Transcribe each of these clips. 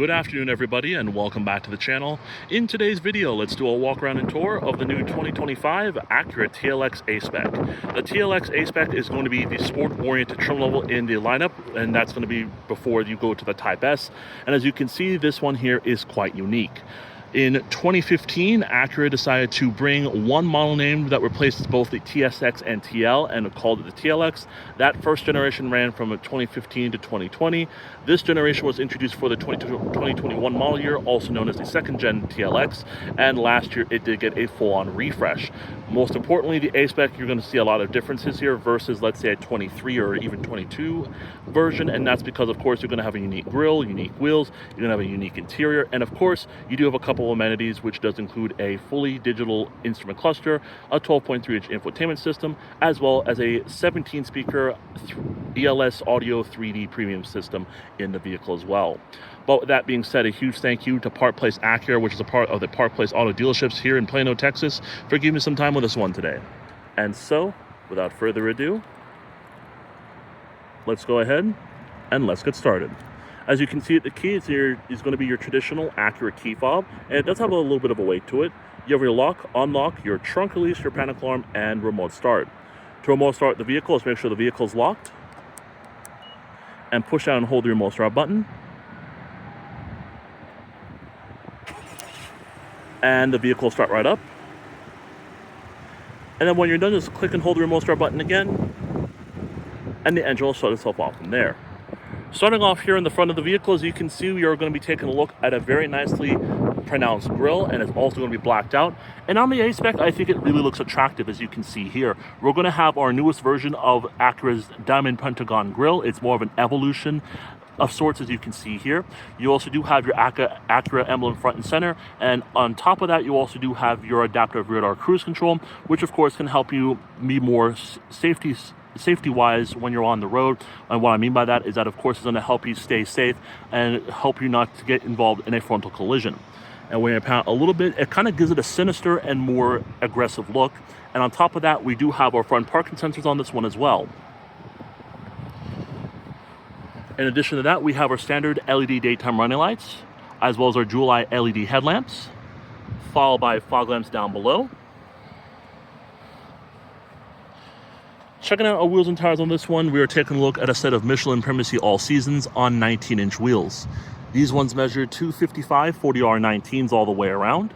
Good afternoon, everybody, and welcome back to the channel. In today's video, let's do a walk around and tour of the new 2025 Acura TLX A-Spec. The TLX A-Spec is going to be the sport-oriented trim level in the lineup, and that's going to be before you go to the Type S. And as you can see, this one here is quite unique. In 2015, Acura decided to bring one model name that replaces both the TSX and TL and called it the TLX. That first generation ran from 2015 to 2020. This generation was introduced for the 2021 model year, also known as the second gen TLX, and last year it did get a full-on refresh. Most importantly, the A-Spec, you're going to see a lot of differences here versus, let's say, a 23 or even 22 version, and that's because, of course, you're going to have a unique grille, unique wheels, you're going to have a unique interior, and of course, you do have a couple amenities, which does include a fully digital instrument cluster, a 12.3-inch infotainment system, as well as a 17-speaker ELS audio 3D premium system in the vehicle as well. But with that being said, a huge thank you to Park Place Acura, which is a part of the Park Place Auto dealerships here in Plano, Texas, for giving me some time with this one today. And so, without further ado, let's go ahead and let's get started. As you can see, the key is here is going to be your traditional Acura key fob, and it does have a little bit of a weight to it. You have your lock, unlock, your trunk release, your panic alarm, and remote start. To remote start the vehicle, let's make sure the vehicle is locked, and push down and hold the remote start button. And the vehicle will start right up. And then when you're done, just click and hold the remote start button again, and the engine will shut itself off from there. Starting off here in the front of the vehicle, as you can see, we are going to be taking a look at a very nicely pronounced grille, and it's also going to be blacked out. And on the A-Spec, I think it really looks attractive, as you can see here. We're going to have our newest version of Acura's Diamond Pentagon grille. It's more of an evolution of sorts, as you can see here. You also do have your Acura emblem front and center, and on top of that, you also do have your adaptive radar cruise control, which of course can help you be more safety-wise when you're on the road. And what I mean by that is that, of course, it's going to help you stay safe and help you not to get involved in a frontal collision. And when you pound a little bit, it kind of gives it a sinister and more aggressive look. And on top of that, we do have our front parking sensors on this one as well. In addition to that, we have our standard LED daytime running lights, as well as our dual eye LED headlamps, followed by fog lamps down below. Checking out our wheels and tires on this one, we are taking a look at a set of Michelin Primacy All Seasons on 19-inch wheels. These ones measure 255 40R19s all the way around.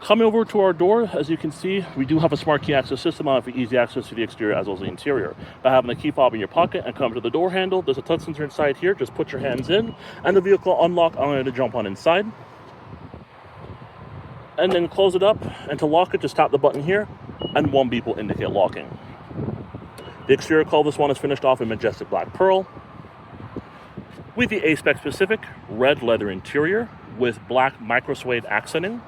Coming over to our door, as you can see, we do have a smart key access system on it for easy access to the exterior as well as the interior. By having the key fob in your pocket and come to the door handle, there's a touch sensor inside here. Just put your hands in, and the vehicle will unlock. I'm going to jump on inside. And then close it up, and to lock it, just tap the button here, and one beep will indicate locking. The exterior color of this one is finished off in Majestic Black Pearl, with the A-Spec specific red leather interior with black micro suede accenting.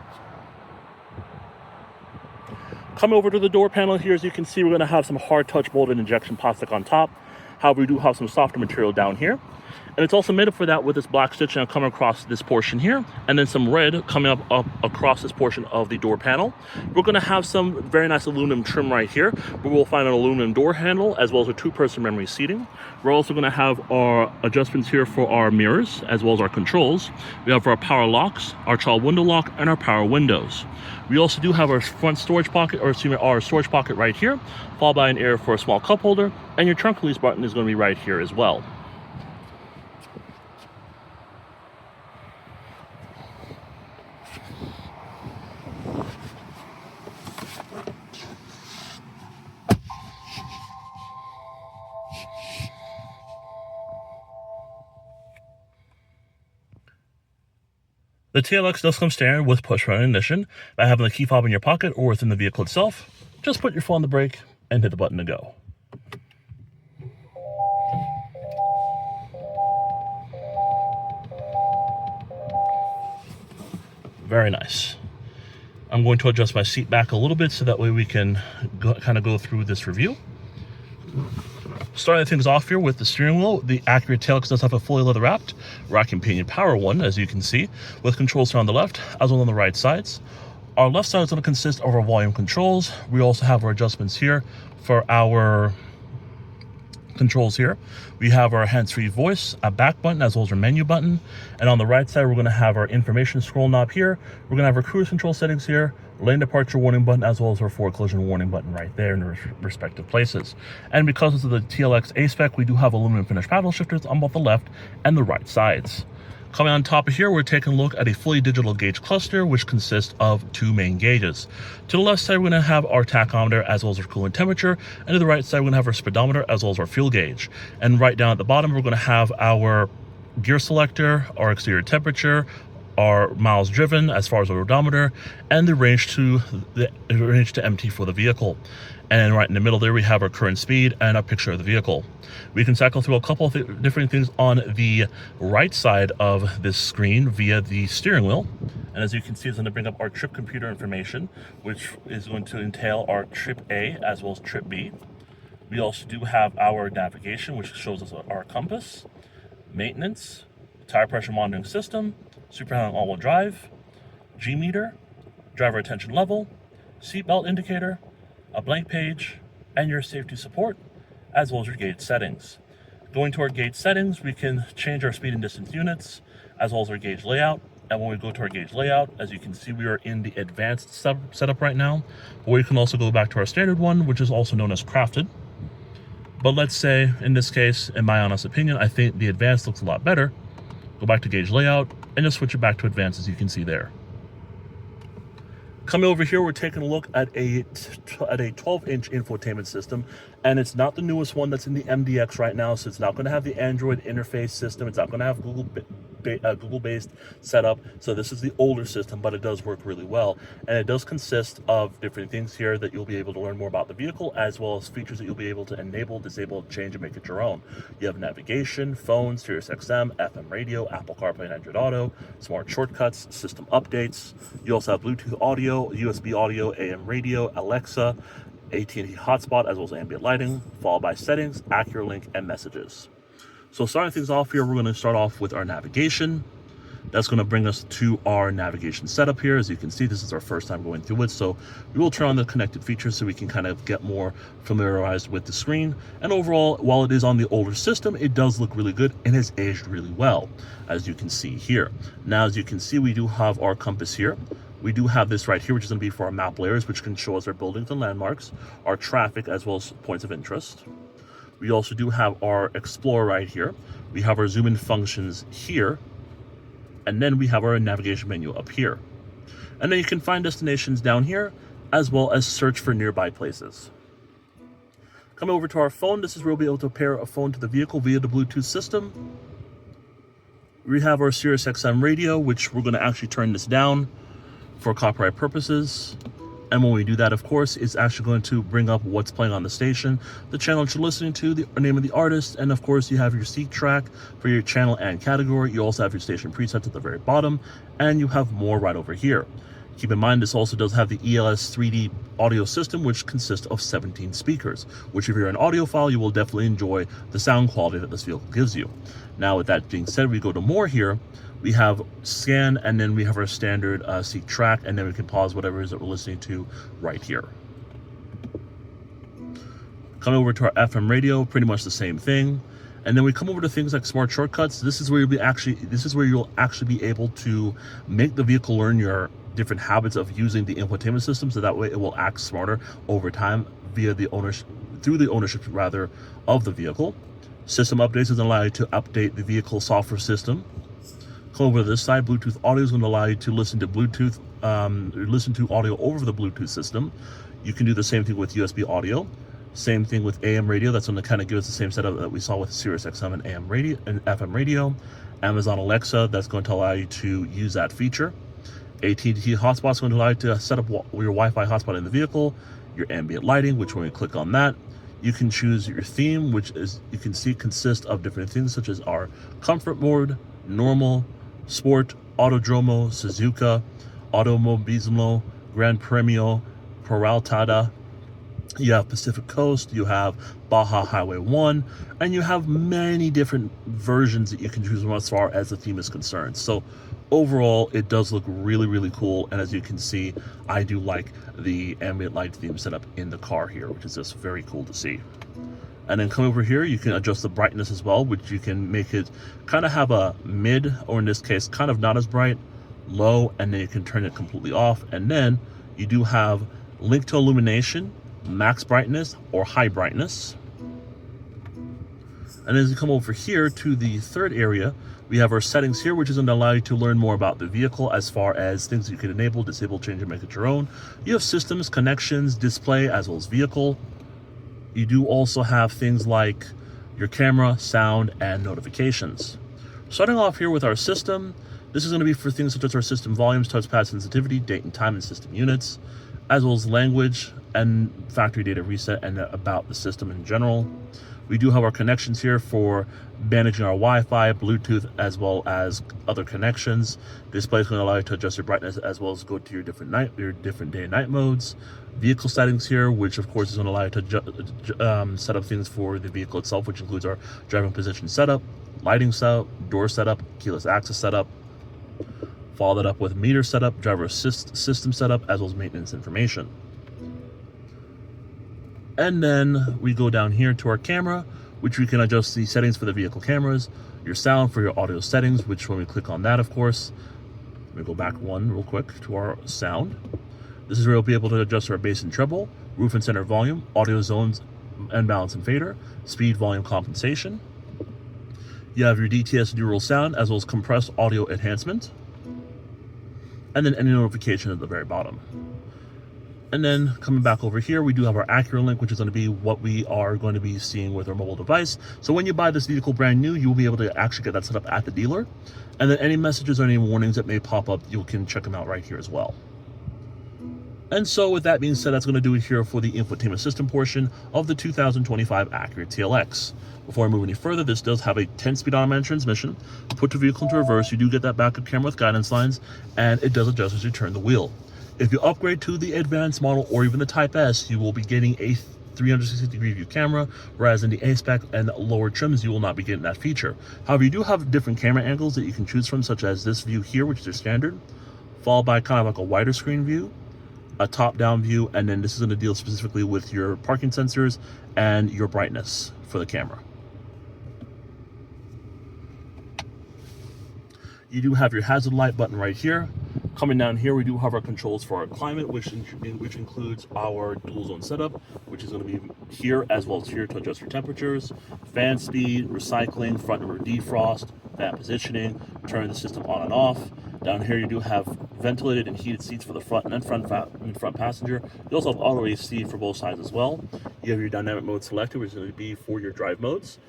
Come over to the door panel here. As you can see, we're going to have some hard touch molded injection plastic on top. However, we do have some softer material down here. And it's also made up for that with this black stitching coming across this portion here, and then some red coming up across this portion of the door panel. We're going to have some very nice aluminum trim right here, where we'll find an aluminum door handle, as well as a two-person memory seating. We're also going to have our adjustments here for our mirrors, as well as our controls. We have our power locks, our child window lock, and our power windows. We also do have our front storage pocket, or excuse me, our storage pocket right here, followed by an area for a small cup holder, and your trunk release button is going to be right here as well. The TLX does come standard with push-button ignition. By having the key fob in your pocket or within the vehicle itself, just put your foot on the brake and hit the button to go. Very nice. I'm going to adjust my seat back a little bit so that way we can kind of go through this review. Starting things off here with the steering wheel, the Acura TLX does have a fully leather-wrapped rack and pinion power one, as you can see, with controls here on the left as well as on the right sides. Our left side is going to consist of our volume controls. We also have our adjustments here for our controls here. We have our hands-free voice, a back button, as well as our menu button. And on the right side, we're going to have our information scroll knob here. We're going to have our cruise control settings here, lane departure warning button, as well as our forward collision warning button right there in the respective places. And because this is the TLX A-Spec, we do have aluminum finish paddle shifters on both the left and the right sides. Coming on top of here, we're taking a look at a fully digital gauge cluster, which consists of 2 main gauges. To the left side, we're going to have our tachometer as well as our coolant temperature, and to the right side, we're going to have our speedometer as well as our fuel gauge. And right down at the bottom, we're going to have our gear selector, our exterior temperature, our miles driven as far as our odometer, and the range to empty for the vehicle. And right in the middle there, we have our current speed and a picture of the vehicle. We can cycle through a couple of different things on the right side of this screen via the steering wheel. And as you can see, it's going to bring up our trip computer information, which is going to entail our trip A as well as trip B. We also do have our navigation, which shows us our compass, maintenance, tire pressure monitoring system, super all-wheel drive, G-meter, driver attention level, seatbelt indicator, a blank page, and your safety support, as well as your gauge settings. Going to our gauge settings, we can change our speed and distance units, as well as our gauge layout. And when we go to our gauge layout, as you can see, we are in the advanced setup right now. Or you can also go back to our standard one, which is also known as crafted. But let's say, in this case, in my honest opinion, I think the advanced looks a lot better. Go back to gauge layout, and just switch it back to advanced, as you can see there. Coming over here, we're taking a look at a 12-inch infotainment system, and it's not the newest one that's in the MDX right now, so it's not going to have the Android interface system. It's not going to have Google-based setup, so this is the older system, but it does work really well. And it does consist of different things here that you'll be able to learn more about the vehicle, as well as features that you'll be able to enable, disable, change, and make it your own. You have navigation, phone, Sirius XM, FM radio, Apple CarPlay and Android Auto, smart shortcuts, system updates. You also have Bluetooth audio, USB audio, AM radio, Alexa, AT&T hotspot, as well as ambient lighting, followed by settings, Acura link, and messages. So starting things off here, we're going to start off with our navigation. That's going to bring us to our navigation setup here. As you can see, this is our first time going through it, so we will turn on the connected features so we can kind of get more familiarized with the screen. And overall, while it is on the older system, it does look really good and has aged really well, as you can see here. Now, as you can see, we do have our compass here. We do have this right here, which is going to be for our map layers, which can show us our buildings and landmarks, our traffic, as well as points of interest. We also do have our Explorer right here. We have our zoom in functions here. And then we have our navigation menu up here. And then you can find destinations down here, as well as search for nearby places. Coming over to our phone, this is where we'll be able to pair a phone to the vehicle via the Bluetooth system. We have our Sirius XM radio, which we're going to actually turn this down for copyright purposes. And when we do that, of course, it's actually going to bring up what's playing on the station, the channel that you're listening to, the name of the artist, and of course you have your seat track for your channel and category. You also have your station presets at the very bottom, and you have more right over here. Keep in mind, this also does have the ELS 3D audio system, which consists of 17 speakers, which if you're an audiophile, you will definitely enjoy the sound quality that this vehicle gives you. Now, with that being said, we go to more here. We have scan, and then we have our standard seat track, and then we can pause whatever it is that we're listening to right here. Coming over to our FM radio, pretty much the same thing. And then we come over to things like smart shortcuts. This is where you'll actually be able to make the vehicle learn your different habits of using the infotainment system, so that way it will act smarter over time via the ownership of the vehicle. System updates is going to allow you to update the vehicle software system. Come over to this side, Bluetooth audio is going to allow you to listen to audio over the Bluetooth system. You can do the same thing with USB audio. Same thing with AM radio. That's going to kind of give us the same setup that we saw with Sirius XM and AM radio and FM radio. Amazon Alexa, that's going to allow you to use that feature. AT&T hotspot is going to allow you to set up your Wi-Fi hotspot in the vehicle. Your ambient lighting, which when we click on that, you can choose your theme, which is, you can see, consists of different things such as our comfort mode, normal, sport, autodromo, Suzuka, automobilismo, Gran Premio, Peraltada. You have Pacific Coast, you have Baja Highway 1, and you have many different versions that you can choose from as far as the theme is concerned. So overall, it does look really, really cool. And as you can see, I do like the ambient light theme setup in the car here, which is just very cool to see. And then come over here, you can adjust the brightness as well, which you can make it kind of have a mid, or in this case, kind of not as bright, low, and then you can turn it completely off. And then you do have link to illumination, max brightness, or high brightness. And as you come over here to the third area, we have our settings here, which is going to allow you to learn more about the vehicle as far as things you can enable, disable, change, and make it your own. You have systems, connections, display, as well as vehicle. You do also have things like your camera, sound, and notifications. Starting off here with our system, this is going to be for things such as our system volumes, touchpad sensitivity, date and time, and system units, as well as language and factory data reset, and about the system in general. We do have our connections here for managing our Wi-Fi, Bluetooth, as well as other connections. Display is going to allow you to adjust your brightness as well as go to your different day and night modes. Vehicle settings here, which of course is going to allow you to set up things for the vehicle itself, which includes our driving position setup, lighting setup, door setup, keyless access setup. Follow that up with meter setup, driver assist system setup, as well as maintenance information. And then we go down here to our camera, which we can adjust the settings for the vehicle cameras, your sound for your audio settings, which when we click on that, of course, let me go back one real quick to our sound. This is where we'll be able to adjust our bass and treble, roof and center volume, audio zones and balance and fader, speed, volume compensation. You have your DTS dual sound, as well as compressed audio enhancement. And then any notification at the very bottom. And then coming back over here, we do have our Acura link, which is going to be what we are going to be seeing with our mobile device. So when you buy this vehicle brand new, you will be able to actually get that set up at the dealer. And then any messages or any warnings that may pop up, you can check them out right here as well. And so with that being said, that's going to do it here for the infotainment system portion of the 2025 Acura TLX. Before I move any further, this does have a 10-speed automatic transmission. Put the vehicle into reverse, you do get that backup camera with guidance lines, and it does adjust as you turn the wheel. If you upgrade to the advanced model or even the Type S, you will be getting a 360-degree view camera, whereas in the A-Spec and lower trims, you will not be getting that feature. However, you do have different camera angles that you can choose from, such as this view here, which is your standard, followed by kind of like a wider screen view, a top-down view, and then this is going to deal specifically with your parking sensors and your brightness for the camera. You do have your hazard light button right here. Coming down here, we do have our controls for our climate, which includes our dual zone setup, which is going to be here as well as here to adjust your temperatures, fan speed, recycling, front and rear defrost, fan positioning, turning the system on and off. Down here, you do have ventilated and heated seats for the front and front passenger. You also have auto AC for both sides as well. You have your dynamic mode selected, which is going to be for your drive modes.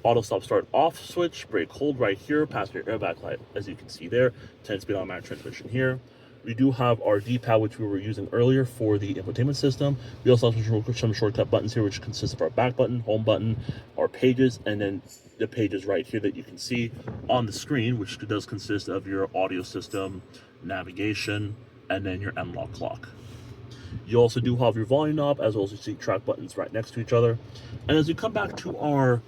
Auto stop start off switch, brake hold right here, passenger airbag light, as you can see there, 10-speed automatic transmission here. We do have our D-pad, which we were using earlier for the infotainment system. We also have some shortcut buttons here, which consists of our back button, home button, our pages, and then the pages right here that you can see on the screen, which does consist of your audio system, navigation, and then your analog clock. You also do have your volume knob, as well as your seat track buttons right next to each other. And as we come back to our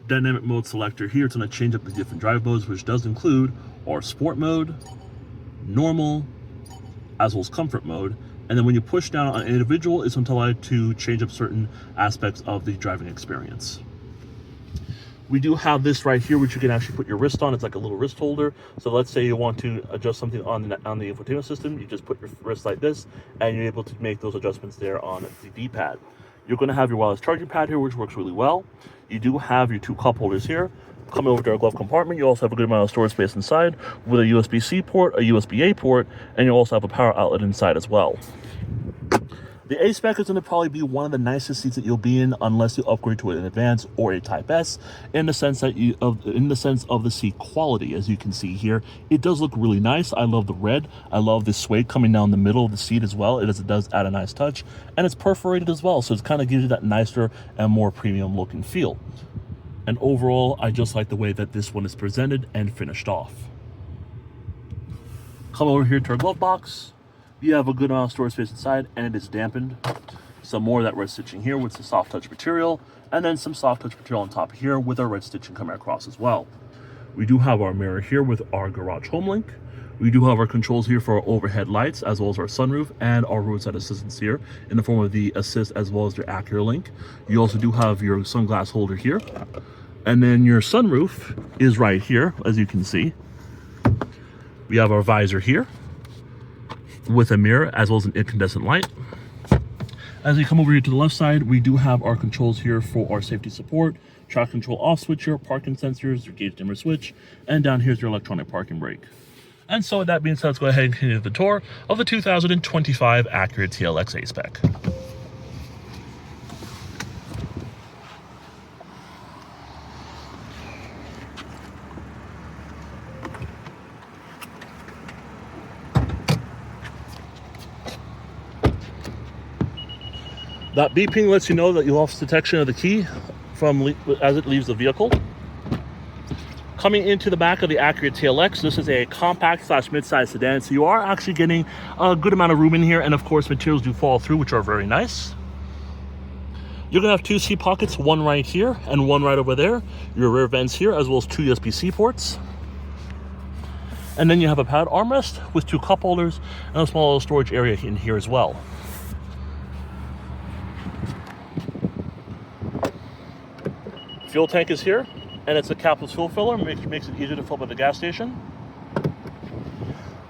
dynamic mode selector here, it's going to change up the different drive modes, which does include our sport mode, normal, as well as comfort mode. And then when you push down on individual, it's going to allow you to change up certain aspects of the driving experience. We do have this right here, which you can actually put your wrist on. It's like a little wrist holder. So let's say you want to adjust something on the infotainment system, you just put your wrist like this, and you're able to make those adjustments there on the D-pad. You're going to have your wireless charging pad here, which works really well. You do have your two cup holders here. Coming over to our glove compartment, you also have a good amount of storage space inside with a USB-C port, a USB-A port, and you also have a power outlet inside as well. The A-Spec is going to probably be one of the nicest seats that you'll be in unless you upgrade to an Advanced or a Type S, in the sense that of the seat quality. As you can see here, it does look really nice. I love the red. I love the suede coming down the middle of the seat as well. It does add a nice touch, and it's perforated as well, so it kind of gives you that nicer and more premium looking feel. And overall, I just like the way that this one is presented and finished off. Come over here to our glove box. You have a good amount of storage space inside, and it is dampened. Some more of that red stitching here with some soft touch material, and then some soft touch material on top here with our red stitching coming across as well. We do have our mirror here with our garage home link. We do have our controls here for our overhead lights, as well as our sunroof and our roadside assistance here in the form of the assist as well as your Acura Link. You also do have your sunglass holder here. And then your sunroof is right here, as you can see. We have our visor here with a mirror as well as an incandescent light. As we come over here to the left side, we do have our controls here for our safety support, traction control off switch here, parking sensors, your gauge dimmer switch, and down here's your electronic parking brake. And so with that being said, let's go ahead and continue the tour of the 2025 Acura TLX A-Spec. That beeping lets you know that you lost detection of the key as it leaves the vehicle. Coming into the back of the Acura TLX, this is a compact / mid-size sedan, so you are actually getting a good amount of room in here, and of course materials do fall through, which are very nice. You're gonna have 2 seat pockets, one right here and one right over there. Your rear vents here, as well as 2 USB-C ports. And then you have a powered armrest with 2 cup holders and a small little storage area in here as well. Fuel tank is here, and it's a capless fuel filler, makes it easier to fill up at the gas station.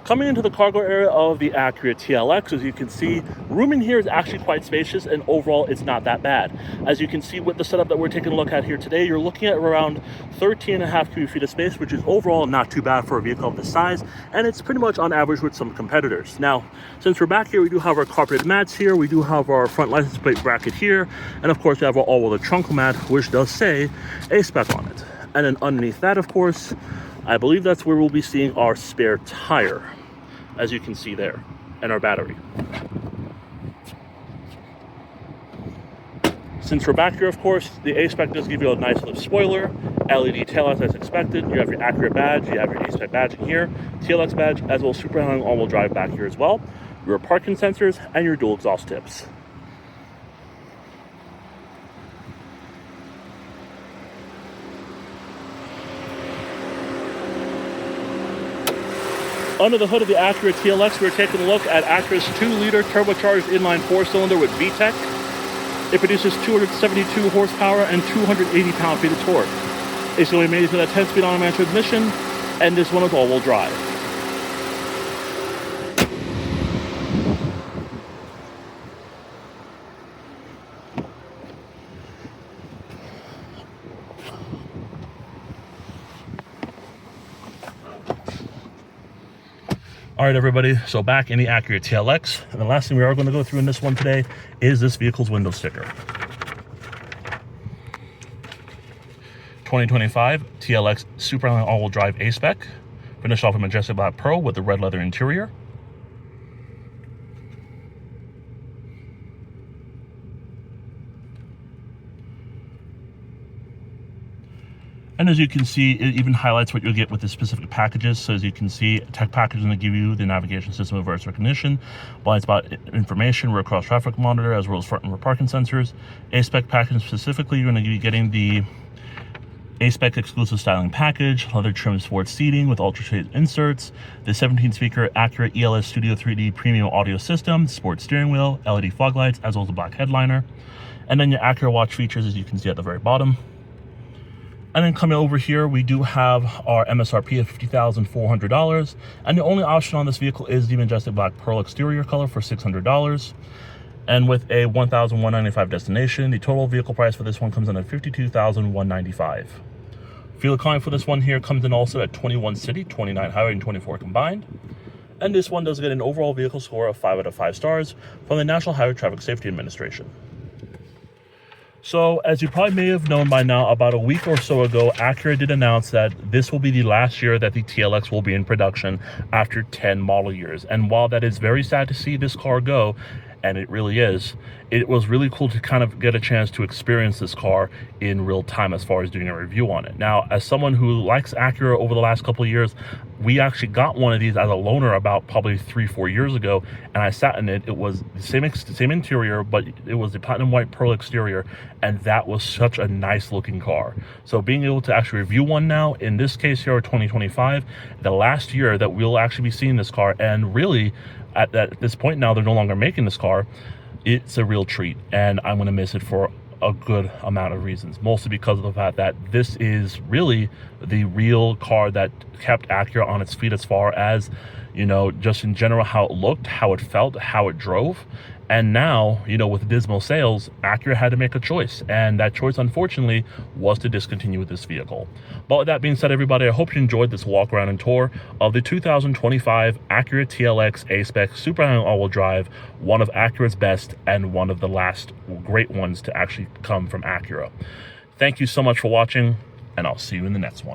Coming into the cargo area of the Acura TLX, as you can see, room in here is actually quite spacious, and overall it's not that bad. As you can see with the setup that we're taking a look at here today, you're looking at around 13.5 cubic feet of space, which is overall not too bad for a vehicle of this size, and it's pretty much on average with some competitors. Now, since we're back here, we do have our carpeted mats here, we do have our front license plate bracket here, and of course we have our all-weather trunk mat, which does say A-Spec on it. And then underneath that, of course, I believe that's where we'll be seeing our spare tire, as you can see there, and our battery. Since we're back here, of course, the A-Spec does give you a nice little spoiler, LED taillights as expected. You have your Acura badge, you have your A-Spec badge in here, TLX badge, as well as super handling all-wheel drive back here as well, your parking sensors, and your dual exhaust tips. Under the hood of the Acura TLX, we're taking a look at Acura's 2-liter turbocharged inline 4-cylinder with VTEC. It produces 272 horsepower and 280 pound-feet of torque. It's going to be made with a 10-speed automatic transmission, and this one is all-wheel drive. All right, everybody, so back in the Acura TLX, and the last thing we are going to go through in this one today is this vehicle's window sticker. 2025 TLX Super all-wheel drive A-Spec, finished off in Majestic Black Pearl with the red leather interior. And as you can see, it even highlights what you'll get with the specific packages. So as you can see, tech package is going to give you the navigation system of voice recognition, blind spot information, road cross traffic monitor, as well as front and rear parking sensors. A-Spec package specifically, you're going to be getting the A-Spec exclusive styling package, leather trim sports seating with ultra shade inserts, the 17-speaker Acura ELS Studio 3D premium audio system, sports steering wheel, LED fog lights, as well as a black headliner. And then your Acura watch features, as you can see at the very bottom. And then coming over here, we do have our MSRP of $50,400. And the only option on this vehicle is the Majestic Black Pearl exterior color for $600. And with a $1,195 destination, the total vehicle price for this one comes in at $52,195. Fuel economy for this one here comes in also at 21 city, 29 highway, and 24 combined. And this one does get an overall vehicle score of 5 out of 5 stars from the National Highway Traffic Safety Administration. So, as you probably may have known by now, about a week or so ago, Acura did announce that this will be the last year that the TLX will be in production after 10 model years. And while that is very sad to see this car go, and it really is, it was really cool to kind of get a chance to experience this car in real time as far as doing a review on it. Now, as someone who likes Acura over the last couple of years, we actually got one of these as a loaner about probably 3-4 years ago, and I sat in it. It was the same interior, but it was the platinum white pearl exterior, and that was such a nice looking car. So being able to actually review one now, in this case here, 2025, the last year that we'll actually be seeing this car, and really at this point now they're no longer making this car, it's a real treat, and I'm going to miss it for a good amount of reasons, mostly because of the fact that this is really the real car that kept Acura on its feet as far as, you know, just in general, how it looked, how it felt, how it drove. And now, you know, with dismal sales, Acura had to make a choice, and that choice, unfortunately, was to discontinue with this vehicle. But with that being said, everybody, I hope you enjoyed this walk around and tour of the 2025 Acura TLX A-Spec Super High all-wheel drive, one of Acura's best and one of the last great ones to actually come from Acura. Thank you so much for watching, and I'll see you in the next one.